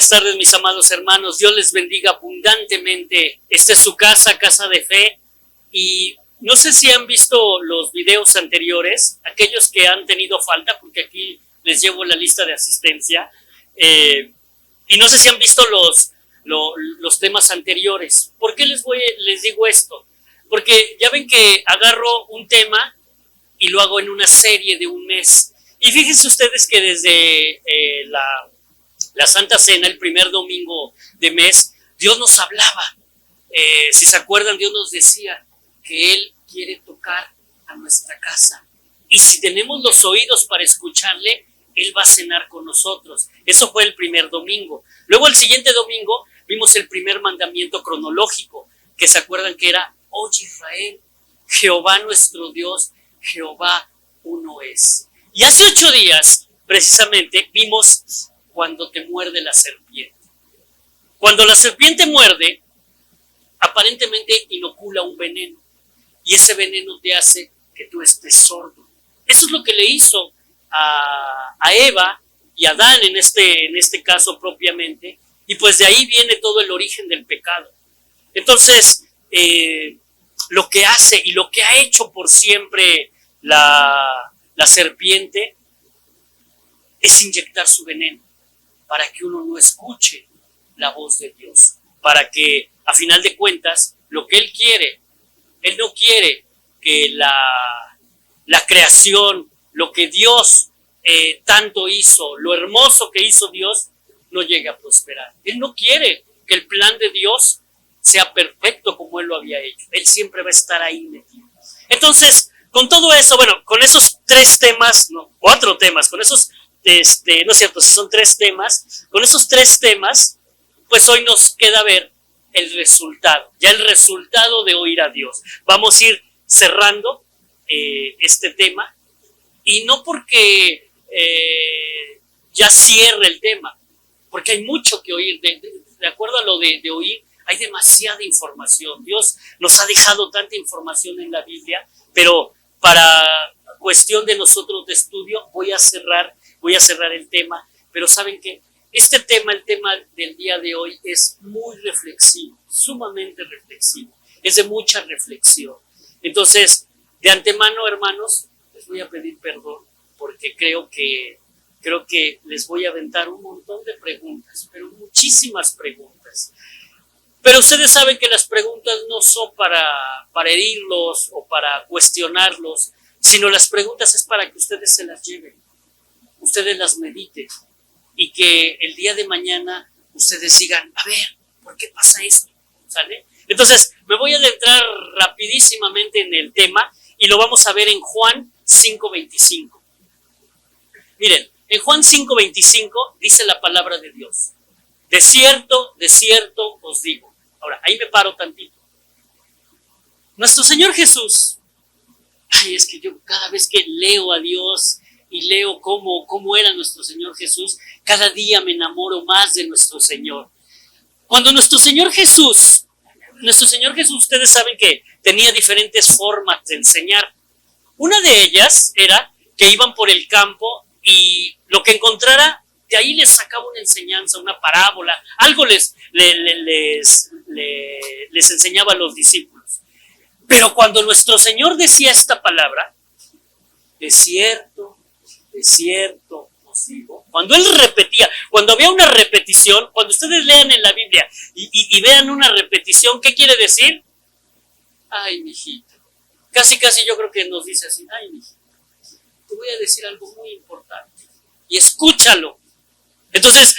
Buenas tardes, mis amados hermanos. Dios les bendiga abundantemente. Esta es su casa, Casa de Fe. Y no sé si han visto los videos anteriores, aquellos que han tenido falta, porque aquí les llevo la lista de asistencia. Y no sé si han visto los temas anteriores. ¿Por qué les digo esto? Porque ya ven que agarro un tema y lo hago en una serie de un mes. Y fíjense ustedes que desde la Santa Cena, el primer domingo de mes, Dios nos hablaba. Si se acuerdan, Dios nos decía que Él quiere tocar a nuestra casa. Y si tenemos los oídos para escucharle, Él va a cenar con nosotros. Eso fue el primer domingo. Luego el siguiente domingo vimos el primer mandamiento cronológico, que se acuerdan que era: oye Israel, Jehová nuestro Dios, Jehová uno es. Y hace 8 días, precisamente, vimos cuando te muerde la serpiente. Cuando la serpiente muerde, aparentemente inocula un veneno. Y ese veneno te hace que tú estés sordo. Eso es lo que le hizo a Eva y a Adán en este caso propiamente. Y pues de ahí viene todo el origen del pecado. Entonces, lo que hace y lo que ha hecho por siempre la serpiente es inyectar su veneno para que uno no escuche la voz de Dios, para que a final de cuentas lo que Él quiere, Él no quiere que la creación, lo que Dios tanto hizo, lo hermoso que hizo Dios, no llegue a prosperar. Él no quiere que el plan de Dios sea perfecto como Él lo había hecho. Él siempre va a estar ahí metido. Entonces, con todo eso, bueno, con esos 3 temas, no, 4 temas, con esos, no es cierto, si son 3 temas, con esos 3 temas, pues hoy nos queda ver el resultado, ya el resultado de oír a Dios. Vamos a ir cerrando este tema, y no porque ya cierre el tema, porque hay mucho que oír, de acuerdo a lo de oír, hay demasiada información. Dios nos ha dejado tanta información en la Biblia, pero para cuestión de nosotros de estudio voy a cerrar el tema. Pero saben que este tema, el tema del día de hoy, es muy reflexivo, sumamente reflexivo, es de mucha reflexión. Entonces, de antemano, hermanos, les voy a pedir perdón, porque creo que les voy a aventar un montón de preguntas, pero muchísimas preguntas. Pero ustedes saben que las preguntas no son para herirlos o para cuestionarlos, sino las preguntas es para que ustedes se las lleven, ustedes las mediten, y que el día de mañana ustedes digan: a ver, ¿por qué pasa esto? ¿Sale? Entonces, me voy a adentrar rapidísimamente en el tema y lo vamos a ver en Juan 5:25. Miren, en Juan 5:25 dice la palabra de Dios: de cierto os digo. Ahora, ahí me paro tantito. Nuestro Señor Jesús, es que yo cada vez que leo a Dios y leo cómo era nuestro Señor Jesús, cada día me enamoro más de nuestro Señor. Cuando nuestro Señor Jesús, ustedes saben que tenía diferentes formas de enseñar. Una de ellas era que iban por el campo y lo que encontrara, de ahí les sacaba una enseñanza, una parábola, algo les enseñaba a los discípulos. Pero cuando nuestro Señor decía esta palabra, de cierto os digo, cuando Él repetía, cuando había una repetición, cuando ustedes lean en la Biblia y vean una repetición, ¿qué quiere decir? Ay, mijito. Casi yo creo que nos dice así: ay, mijito, te voy a decir algo muy importante y escúchalo. Entonces,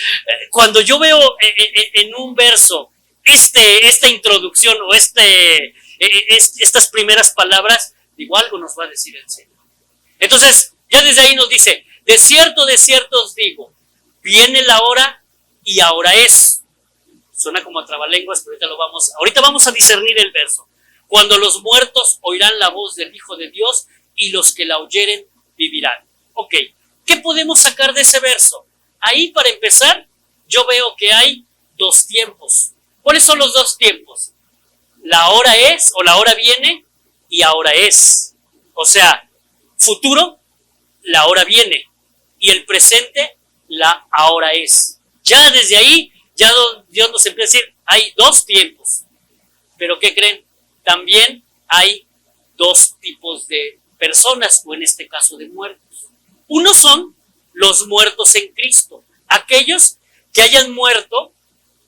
cuando yo veo en un verso esta introducción o estas primeras palabras, digo, algo nos va a decir el Señor. Entonces, ya desde ahí nos dice: de cierto os digo, viene la hora y ahora es. Suena como a trabalenguas, pero ahorita vamos a discernir el verso. Cuando los muertos oirán la voz del Hijo de Dios y los que la oyeren vivirán. Ok, ¿qué podemos sacar de ese verso? Ahí, para empezar, yo veo que hay 2 tiempos. ¿Cuáles son los 2 tiempos? La hora es, o la hora viene, y ahora es. O sea, futuro, la hora viene, y el presente, la ahora es. Ya desde ahí ya Dios nos empieza a decir, hay dos tiempos. Pero ¿qué creen? También hay dos tipos de personas, o en este caso de muertos. Uno son los muertos en Cristo, aquellos que hayan muerto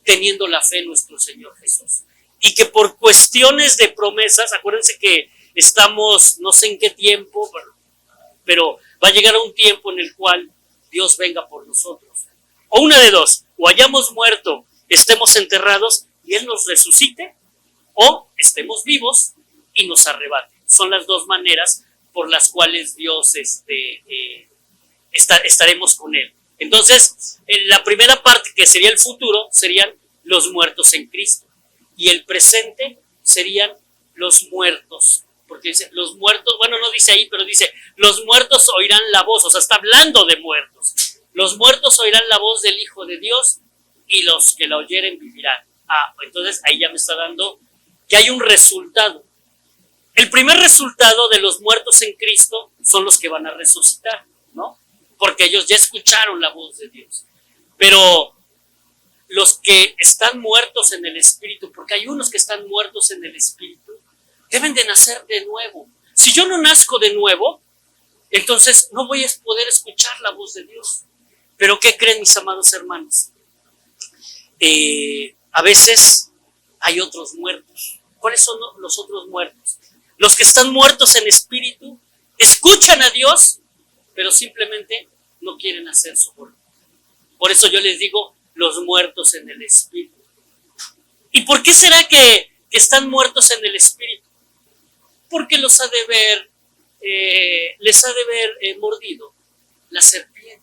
teniendo la fe en nuestro Señor Jesús. Y que por cuestiones de promesas, acuérdense que estamos, no sé en qué tiempo, pero va a llegar a un tiempo en el cual Dios venga por nosotros. O una de dos, o hayamos muerto, estemos enterrados y Él nos resucite, o estemos vivos y nos arrebate. Son las dos maneras por las cuales Dios estaremos con Él. Entonces, la primera parte, que sería el futuro, serían los muertos en Cristo. Y el presente serían los muertos. Porque dice, los muertos, bueno, no dice ahí, pero dice, los muertos oirán la voz. O sea, está hablando de muertos. Los muertos oirán la voz del Hijo de Dios y los que la oyeren vivirán. Entonces ahí ya me está dando que hay un resultado. El primer resultado de los muertos en Cristo son los que van a resucitar, ¿no? Porque ellos ya escucharon la voz de Dios. Pero los que están muertos en el Espíritu, porque hay unos que están muertos en el Espíritu, deben de nacer de nuevo. Si yo no nazco de nuevo, entonces no voy a poder escuchar la voz de Dios. Pero ¿qué creen, mis amados hermanos? A veces hay otros muertos. ¿Cuáles son los otros muertos? Los que están muertos en espíritu, escuchan a Dios, pero simplemente no quieren hacer su voluntad. Por eso yo les digo, los muertos en el espíritu. ¿Y por qué será que están muertos en el espíritu? Porque les ha de haber mordido la serpiente.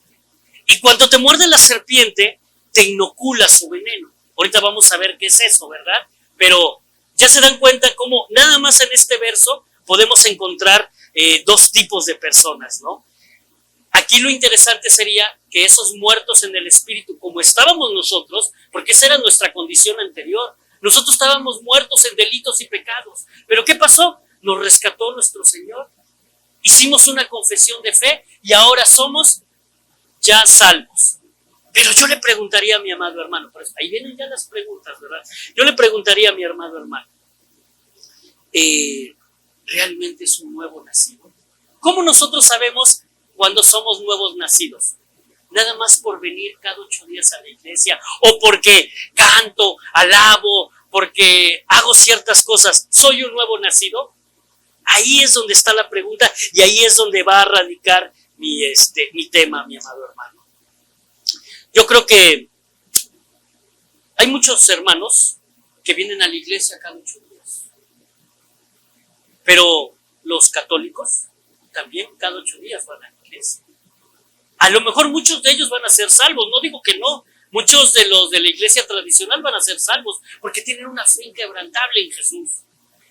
Y cuando te muerde la serpiente, te inocula su veneno. Ahorita vamos a ver qué es eso, ¿verdad? Pero ya se dan cuenta cómo nada más en este verso podemos encontrar dos tipos de personas, ¿no? Aquí lo interesante sería que esos muertos en el espíritu, como estábamos nosotros, porque esa era nuestra condición anterior, nosotros estábamos muertos en delitos y pecados. ¿Pero qué pasó? Nos rescató nuestro Señor. Hicimos una confesión de fe y ahora somos ya salvos. Pero yo le preguntaría a mi amado hermano, por eso, ahí vienen ya las preguntas, ¿verdad? Yo le preguntaría a mi amado hermano, ¿realmente es un nuevo nacido? ¿Cómo nosotros sabemos cuando somos nuevos nacidos? Nada más por venir cada 8 días a la iglesia, o porque canto, alabo, porque hago ciertas cosas, ¿soy un nuevo nacido? Ahí es donde está la pregunta y ahí es donde va a radicar mi tema, mi amado hermano. Yo creo que hay muchos hermanos que vienen a la iglesia cada 8 días, pero los católicos también cada 8 días van a la iglesia. A lo mejor muchos de ellos van a ser salvos, no digo que no, muchos de los de la iglesia tradicional van a ser salvos porque tienen una fe inquebrantable en Jesús.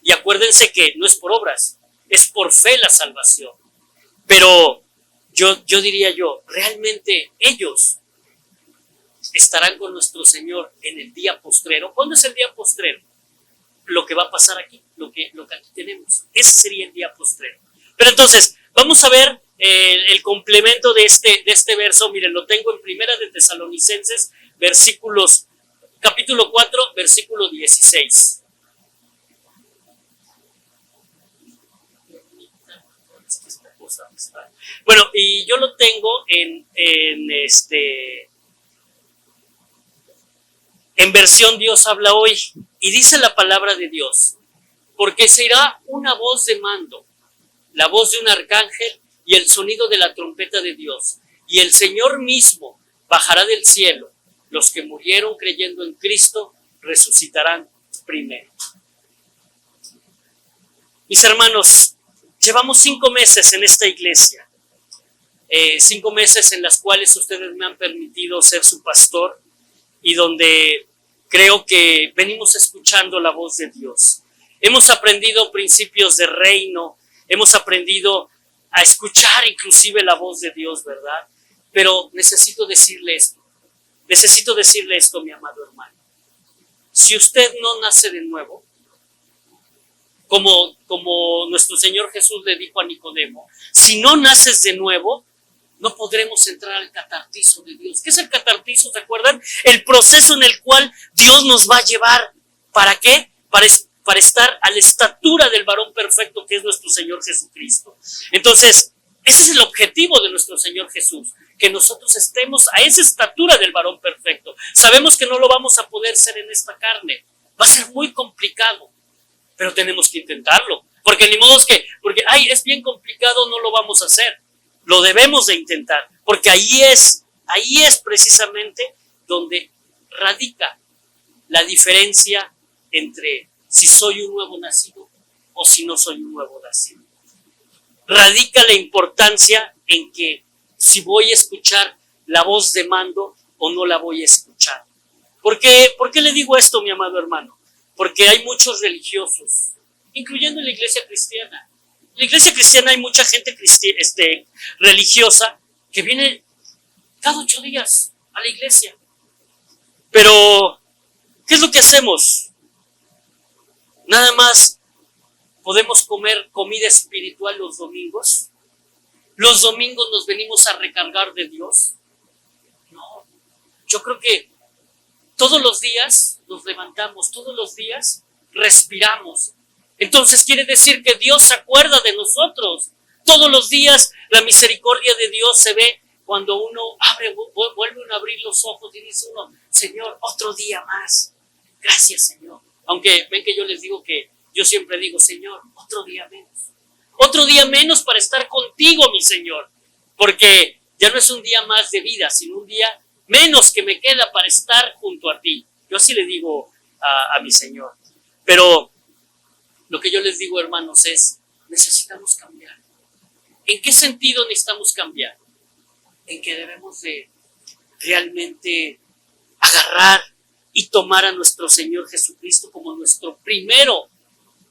Y acuérdense que no es por obras, es por fe la salvación. Pero yo diría realmente ellos estarán con nuestro Señor en el día postrero. ¿Cuándo es el día postrero? Lo que va a pasar aquí, lo que aquí tenemos. Ese sería el día postrero. Pero entonces, vamos a ver el complemento de este verso. Miren, lo tengo en Primera de Tesalonicenses, capítulo 4, versículo 16. Bueno, y yo lo tengo en versión Dios habla hoy, y dice la palabra de Dios, porque se irá una voz de mando, la voz de un arcángel y el sonido de la trompeta de Dios, y el Señor mismo bajará del cielo. Los que murieron creyendo en Cristo resucitarán primero. Mis hermanos, llevamos 5 meses en esta iglesia, 5 meses en las cuales ustedes me han permitido ser su pastor y donde creo que venimos escuchando la voz de Dios. Hemos aprendido principios de reino, hemos aprendido a escuchar inclusive la voz de Dios, ¿verdad? Pero necesito decirle esto, mi amado hermano. Si usted no nace de nuevo, como nuestro Señor Jesús le dijo a Nicodemo, si no naces de nuevo, no podremos entrar al catartizo de Dios. ¿Qué es el catartizo? ¿Se acuerdan? El proceso en el cual Dios nos va a llevar. ¿Para qué? Para estar a la estatura del varón perfecto que es nuestro Señor Jesucristo. Entonces, ese es el objetivo de nuestro Señor Jesús, que nosotros estemos a esa estatura del varón perfecto. Sabemos que no lo vamos a poder ser en esta carne. Va a ser muy complicado, pero tenemos que intentarlo. Porque ni modo es que, es bien complicado, no lo vamos a hacer. Lo debemos de intentar, porque ahí es precisamente donde radica la diferencia entre si soy un nuevo nacido o si no soy un nuevo nacido. Radica la importancia en que si voy a escuchar la voz de mando o no la voy a escuchar. ¿Por qué le digo esto, mi amado hermano? Porque hay muchos religiosos, incluyendo en la iglesia cristiana. En la iglesia cristiana hay mucha gente religiosa que viene cada 8 días a la iglesia. Pero, ¿qué es lo que hacemos? Nada más podemos comer comida espiritual los domingos. Los domingos nos venimos a recargar de Dios. No, yo creo que todos los días nos levantamos, todos los días respiramos. Entonces quiere decir que Dios se acuerda de nosotros. Todos los días la misericordia de Dios se ve cuando uno vuelve a abrir los ojos y dice uno, Señor, otro día más. Gracias, Señor. Aunque ven que yo les digo que yo siempre digo, Señor, otro día menos. Otro día menos para estar contigo, mi Señor. Porque ya no es un día más de vida, sino un día menos que me queda para estar junto a ti. Yo así le digo a mi Señor. Pero lo que yo les digo, hermanos, es, necesitamos cambiar. ¿En qué sentido necesitamos cambiar? En que debemos de realmente agarrar y tomar a nuestro Señor Jesucristo como nuestro primero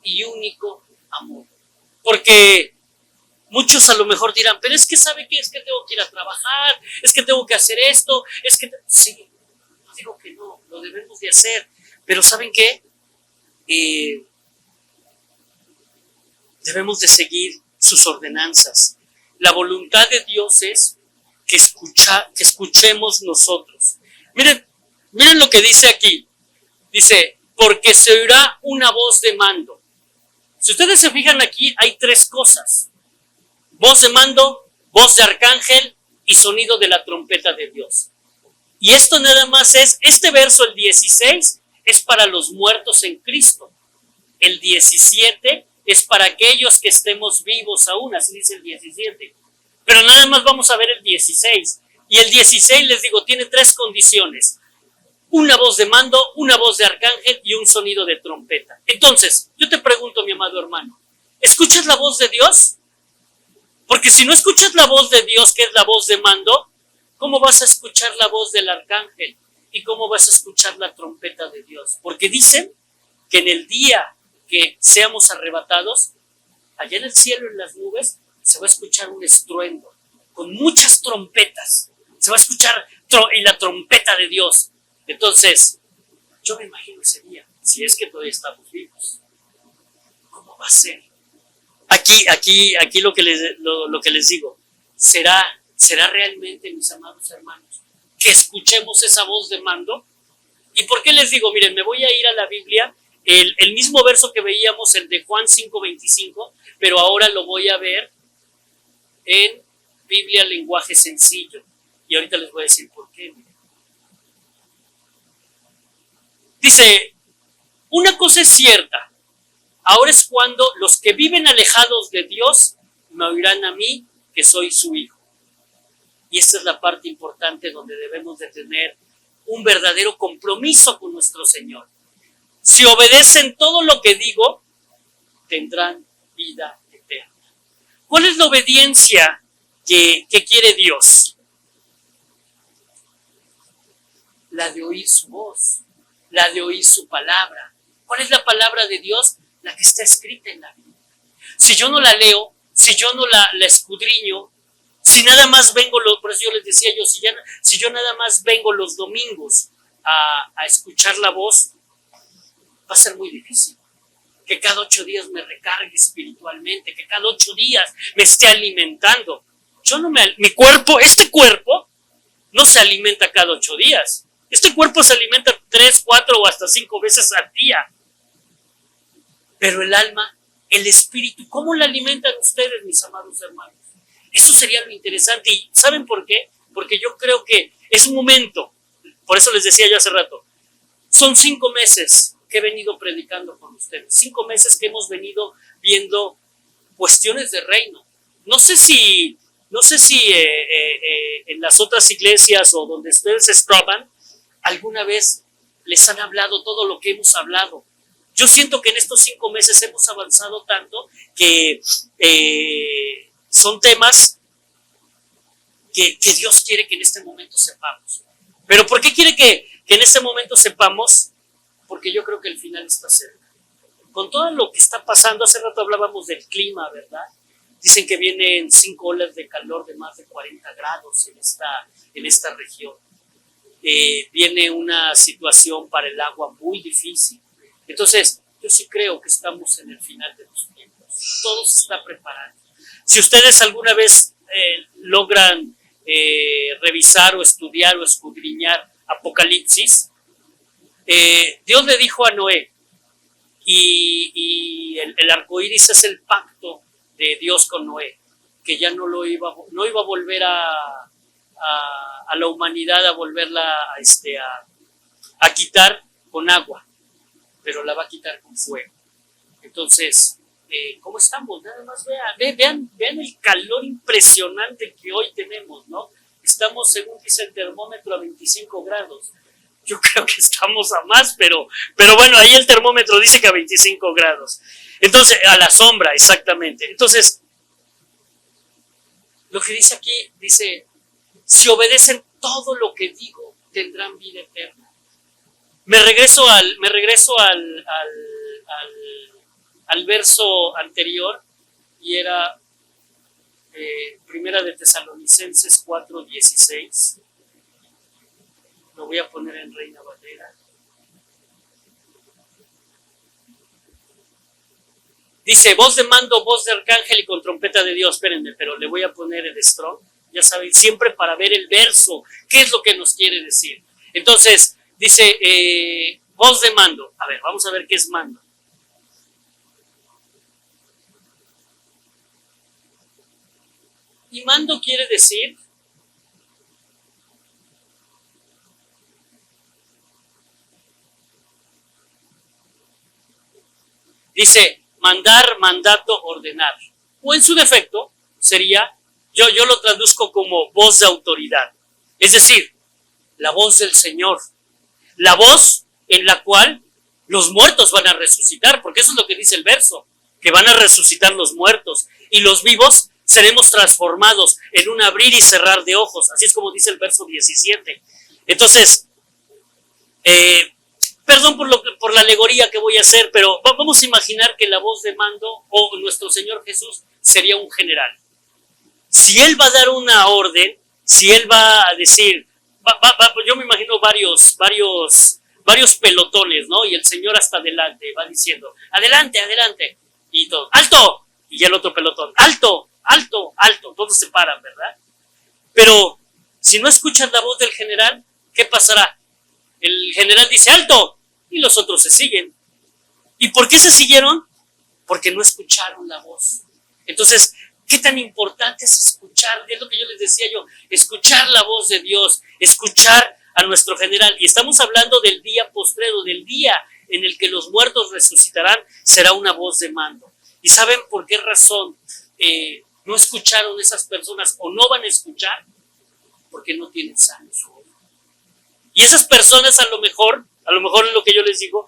y único amor. Porque muchos a lo mejor dirán, pero es que ¿sabe qué? Es que tengo que ir a trabajar, es que tengo que hacer esto, es que... Sí, no digo que no, lo debemos de hacer. Pero ¿saben qué? Debemos de seguir sus ordenanzas. La voluntad de Dios es que escuchemos nosotros. Miren lo que dice aquí. Dice, porque se oirá una voz de mando. Si ustedes se fijan aquí, hay 3 cosas. Voz de mando, voz de arcángel y sonido de la trompeta de Dios. Y esto nada más este verso, el 16, es para los muertos en Cristo. El 17 es para aquellos que estemos vivos aún, así dice el 17. Pero nada más vamos a ver el 16. Y el 16, les digo, tiene 3 condiciones. Una voz de mando, una voz de arcángel y un sonido de trompeta. Entonces, yo te pregunto, mi amado hermano, ¿escuchas la voz de Dios? Porque si no escuchas la voz de Dios, que es la voz de mando, ¿cómo vas a escuchar la voz del arcángel? ¿Y cómo vas a escuchar la trompeta de Dios? Porque dicen que en el día que seamos arrebatados, allá en el cielo, en las nubes, se va a escuchar un estruendo, con muchas trompetas. Se va a escuchar la trompeta de Dios. Entonces, yo me imagino ese día, si es que todavía estamos vivos. ¿Cómo va a ser? Aquí lo que les digo, será realmente, mis amados hermanos, que escuchemos esa voz de mando. ¿Y por qué les digo? Miren, me voy a ir a la Biblia, el mismo verso que veíamos, el de Juan 5:25, pero ahora lo voy a ver en Biblia lenguaje sencillo. Y ahorita les voy a decir por qué. Dice, una cosa es cierta, ahora es cuando los que viven alejados de Dios me oirán a mí, que soy su hijo. Y esta es la parte importante donde debemos de tener un verdadero compromiso con nuestro Señor. Si obedecen todo lo que digo, tendrán vida eterna. ¿Cuál es la obediencia que quiere Dios? La de oír su voz, la de oír su palabra. ¿Cuál es la palabra de Dios? La que está escrita en la Biblia. Si yo no la leo, si yo no la escudriño, si nada más vengo, por eso yo les decía yo, si yo nada más vengo los domingos a escuchar la voz, va a ser muy difícil. Que cada 8 días me recargue espiritualmente, que cada 8 días me esté alimentando. mi cuerpo, este cuerpo, no se alimenta cada 8 días. Este cuerpo se alimenta 3, 4 o hasta 5 veces al día. Pero el alma, el espíritu, ¿cómo la alimentan ustedes, mis amados hermanos? Eso sería lo interesante. ¿Y saben por qué? Porque yo creo que es un momento, por eso les decía yo hace rato, son 5 meses que he venido predicando con ustedes, 5 meses que hemos venido viendo cuestiones de reino. No sé si en las otras iglesias o donde ustedes estaban, alguna vez les han hablado todo lo que hemos hablado. Yo siento que en estos 5 meses hemos avanzado tanto que son temas que Dios quiere que en este momento sepamos. ¿Pero por qué quiere que en este momento sepamos? Porque yo creo que el final está cerca. Con todo lo que está pasando, hace rato hablábamos del clima, ¿verdad? Dicen que vienen 5 olas de calor de más de 40 grados en esta región. Viene una situación para el agua muy difícil. Entonces, yo sí creo que estamos en el final de los tiempos. Todo se está preparando. Si ustedes alguna vez logran revisar o estudiar o escudriñar Apocalipsis, Dios le dijo a Noé, y el arco iris es el pacto de Dios con Noé, que ya no iba a volver a la humanidad, a volverla a quitar con agua, pero la va a quitar con fuego. Entonces, ¿cómo estamos? Nada más vean el calor impresionante que hoy tenemos, ¿no? Estamos, según dice el termómetro, a 25 grados. Yo creo que estamos a más, pero bueno, ahí el termómetro dice que a 25 grados. Entonces, a la sombra, exactamente. Entonces, lo que dice aquí, dice, si obedecen todo lo que digo, tendrán vida eterna. Me regreso al verso anterior, y era Primera de Tesalonicenses 4:16. Lo voy a poner en Reina Valera. Dice, voz de mando, voz de arcángel y con trompeta de Dios. Espérenme, pero le voy a poner el strong. Ya saben, siempre para ver el verso, qué es lo que nos quiere decir. Entonces, dice, voz de mando. A ver, vamos a ver qué es mando. Y mando quiere decir dice mandar, mandato, ordenar. O en su defecto sería, yo lo traduzco como voz de autoridad. Es decir, la voz del Señor. La voz en la cual los muertos van a resucitar, porque eso es lo que dice el verso, que van a resucitar los muertos y los vivos seremos transformados en un abrir y cerrar de ojos. Así es como dice el verso 17. Entonces, perdón por la alegoría que voy a hacer, pero vamos a imaginar que la voz de mando o nuestro Señor Jesús sería un general. Si Él va a dar una orden, si Él va a decir, yo me imagino varios pelotones, ¿no? Y el Señor hasta adelante va diciendo, adelante, adelante, y todo, ¡alto! Y el otro pelotón, ¡alto! Alto, alto, todos se paran, ¿verdad? Pero si no escuchan la voz del general, ¿qué pasará? El general dice alto y los otros se siguen. ¿Y por qué se siguieron? Porque no escucharon la voz. Entonces, ¿qué tan importante es escuchar? Es lo que yo les decía yo, escuchar la voz de Dios, escuchar a nuestro general. Y estamos hablando del día postrero, del día en el que los muertos resucitarán, será una voz de mando. ¿Y saben por qué razón no escucharon esas personas o no van a escuchar? Porque no tienen sano su oído. Y esas personas a lo mejor es lo que yo les digo,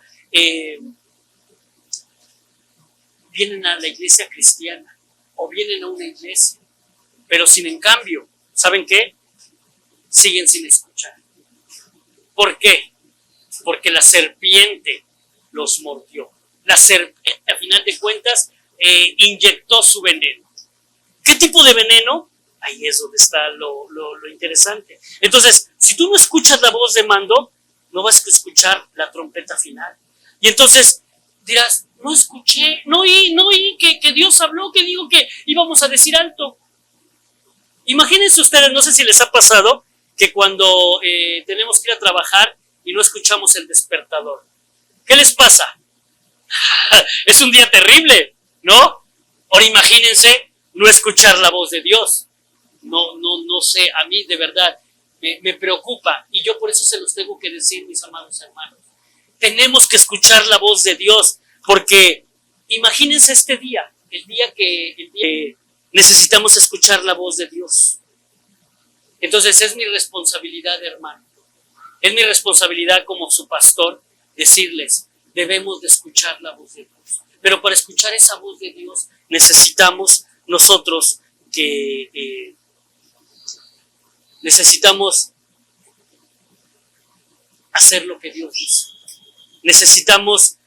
vienen a la iglesia cristiana o vienen a una iglesia, pero sin en cambio, ¿saben qué? Siguen sin escuchar. ¿Por qué? Porque la serpiente los mordió. La serpiente, a final de cuentas, inyectó su veneno. ¿Qué tipo de veneno? Ahí es donde está lo interesante. Entonces, si tú no escuchas la voz de mando, no vas a escuchar la trompeta final. Y entonces dirás, no escuché, no oí que Dios habló, que dijo que íbamos a decir alto. Imagínense ustedes, no sé si les ha pasado, que cuando tenemos que ir a trabajar y no escuchamos el despertador. ¿Qué les pasa? Es un día terrible, ¿no? Ahora imagínense no escuchar la voz de Dios. No sé, a mí de verdad me preocupa, y yo por eso se los tengo que decir, mis amados hermanos. Tenemos que escuchar la voz de Dios, porque imagínense este día, el día que necesitamos escuchar la voz de Dios. Entonces es mi responsabilidad, hermano. Es mi responsabilidad como su pastor decirles, debemos de escuchar la voz de Dios. Pero para escuchar esa voz de Dios necesitamos nosotros que necesitamos hacer lo que Dios dice. Necesitamos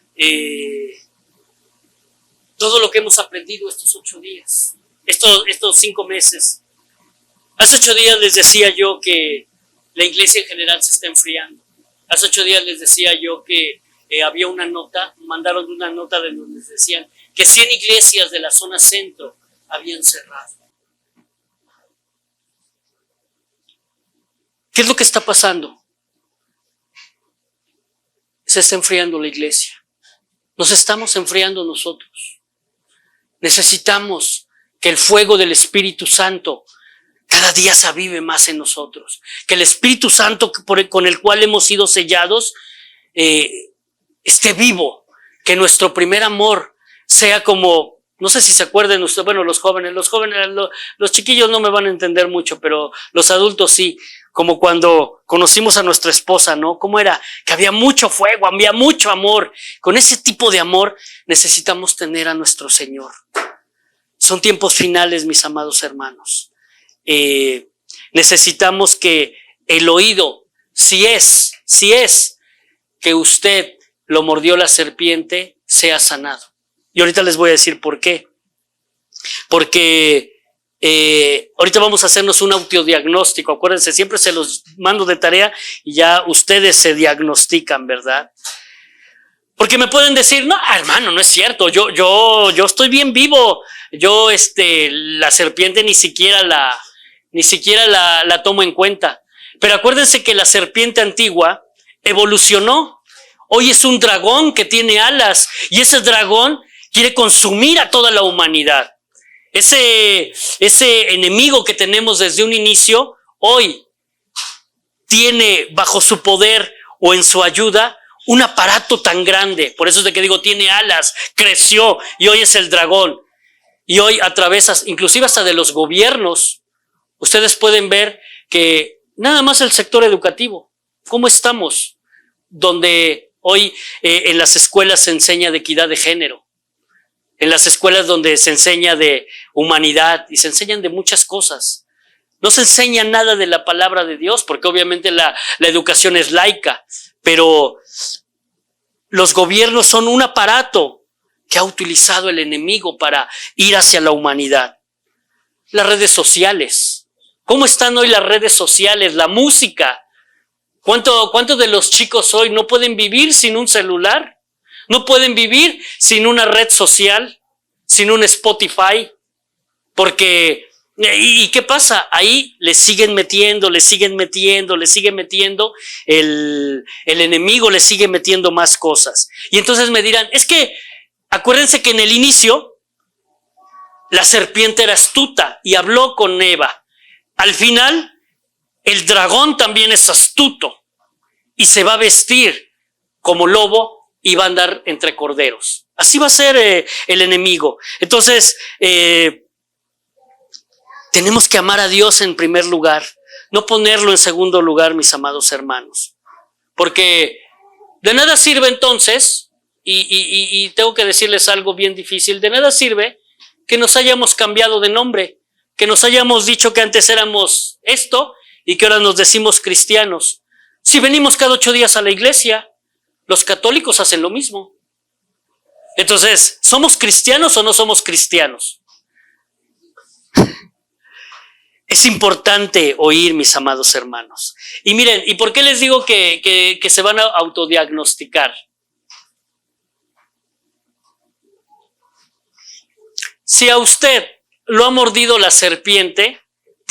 todo lo que hemos aprendido estos 8 días, estos 5 meses. Hace 8 días les decía yo que la iglesia en general se está enfriando. Hace 8 días les decía yo que había una nota, mandaron una nota de donde les decían que 100 iglesias de la zona centro habían cerrado. ¿Qué es lo que está pasando? Se está enfriando la iglesia. Nos estamos enfriando nosotros. Necesitamos que el fuego del Espíritu Santo cada día se avive más en nosotros. Que el Espíritu Santo con el cual hemos sido sellados esté vivo. Que nuestro primer amor sea como, no sé si se acuerdan ustedes, bueno, los jóvenes, los chiquillos no me van a entender mucho, pero los adultos sí. Como cuando conocimos a nuestra esposa, ¿no? ¿Cómo era? Que había mucho fuego, había mucho amor. Con ese tipo de amor necesitamos tener a nuestro Señor. Son tiempos finales, mis amados hermanos. Necesitamos que el oído, si es que usted lo mordió la serpiente, sea sanado. Y ahorita les voy a decir por qué. Porque ahorita vamos a hacernos un autodiagnóstico. Acuérdense, siempre se los mando de tarea y ya ustedes se diagnostican, ¿verdad? Porque me pueden decir, no, hermano, no es cierto, yo estoy bien vivo. Yo, la serpiente ni siquiera la tomo en cuenta. Pero acuérdense que la serpiente antigua evolucionó. Hoy es un dragón que tiene alas y ese dragón quiere consumir a toda la humanidad. Ese enemigo que tenemos desde un inicio, hoy tiene bajo su poder o en su ayuda un aparato tan grande. Por eso es de que digo, tiene alas, creció y hoy es el dragón. Y hoy atravesa, inclusive hasta de los gobiernos. Ustedes pueden ver que nada más el sector educativo, ¿cómo estamos? Donde hoy en las escuelas se enseña de equidad de género. En las escuelas donde se enseña de humanidad y se enseñan de muchas cosas. No se enseña nada de la palabra de Dios, porque obviamente la educación es laica, pero los gobiernos son un aparato que ha utilizado el enemigo para ir hacia la humanidad. Las redes sociales. ¿Cómo están hoy las redes sociales? La música. ¿Cuántos de los chicos hoy no pueden vivir sin un celular? No pueden vivir sin una red social, sin un Spotify, porque, ¿y qué pasa? Ahí le siguen metiendo, el enemigo le sigue metiendo más cosas. Y entonces me dirán, es que, acuérdense que en el inicio, la serpiente era astuta y habló con Eva. Al final, el dragón también es astuto y se va a vestir como lobo y va a andar entre corderos. Así va a ser el enemigo. Entonces, tenemos que amar a Dios en primer lugar, no ponerlo en segundo lugar, mis amados hermanos. Porque de nada sirve entonces, y tengo que decirles algo bien difícil, de nada sirve que nos hayamos cambiado de nombre, que nos hayamos dicho que antes éramos esto y que ahora nos decimos cristianos. Si venimos cada 8 días a la iglesia, los católicos hacen lo mismo. Entonces, ¿somos cristianos o no somos cristianos? Es importante oír, mis amados hermanos. Y miren, ¿y por qué les digo que se van a autodiagnosticar? Si a usted lo ha mordido la serpiente,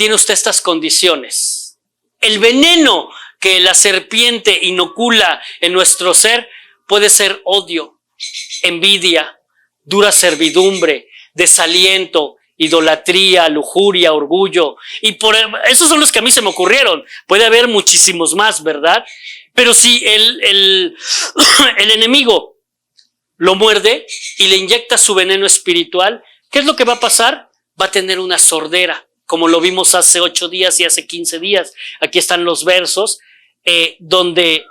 tiene usted estas condiciones. El veneno que la serpiente inocula en nuestro ser puede ser odio, envidia, dura servidumbre, desaliento, idolatría, lujuria, orgullo. Y esos son los que a mí se me ocurrieron. Puede haber muchísimos más, ¿verdad? Pero si el enemigo lo muerde y le inyecta su veneno espiritual, ¿qué es lo que va a pasar? Va a tener una sordera, como lo vimos hace 8 días y hace 15 días. Aquí están los versos, donde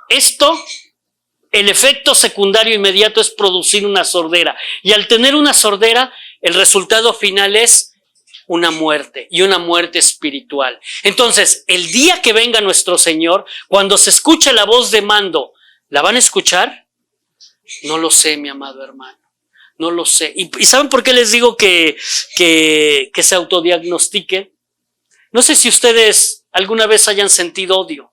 el efecto secundario inmediato es producir una sordera. Y al tener una sordera, el resultado final es una muerte, y una muerte espiritual. Entonces, el día que venga nuestro Señor, cuando se escuche la voz de mando, ¿la van a escuchar? No lo sé, mi amado hermano. No lo sé. ¿Y saben por qué les digo que se autodiagnostiquen? No sé si ustedes alguna vez hayan sentido odio.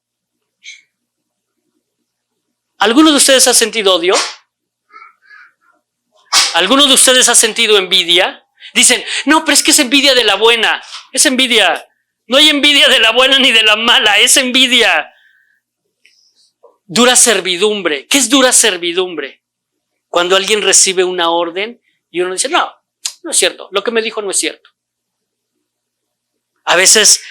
¿Alguno de ustedes ha sentido odio? ¿Alguno de ustedes ha sentido envidia? Dicen, no, pero es que es envidia de la buena. Es envidia. No hay envidia de la buena ni de la mala. Es envidia. Dura servidumbre. ¿Qué es dura servidumbre? Cuando alguien recibe una orden y uno dice, no es cierto. Lo que me dijo no es cierto. A veces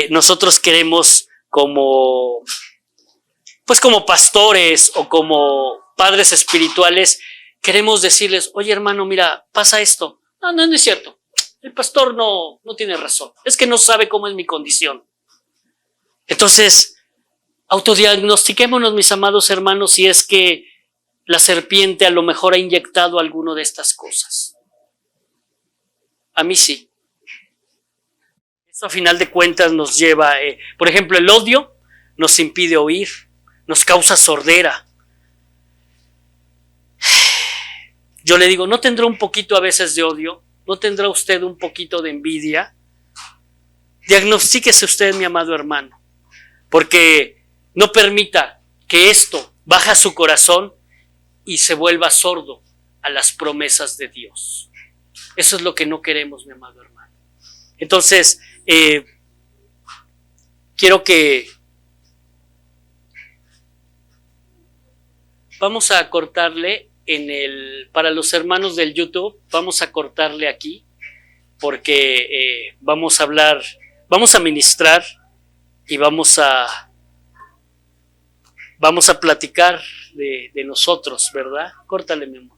nosotros queremos como pastores o como padres espirituales, queremos decirles, oye hermano, mira, pasa esto. No es cierto. El pastor no tiene razón. Es que no sabe cómo es mi condición. Entonces, autodiagnostiquémonos, mis amados hermanos, si es que la serpiente a lo mejor ha inyectado alguno de estas cosas. A mí sí. Esto a final de cuentas nos lleva, por ejemplo, el odio nos impide oír, nos causa sordera. Yo le digo, ¿no tendrá un poquito a veces de odio? ¿No tendrá usted un poquito de envidia? Diagnostíquese usted, mi amado hermano, porque no permita que esto baje a su corazón y se vuelva sordo a las promesas de Dios. Eso es lo que no queremos, mi amado hermano. Entonces, quiero que vamos a cortarle para los hermanos del YouTube, vamos a cortarle aquí, porque vamos a ministrar y vamos a platicar de nosotros, ¿verdad? Córtale, mi amor.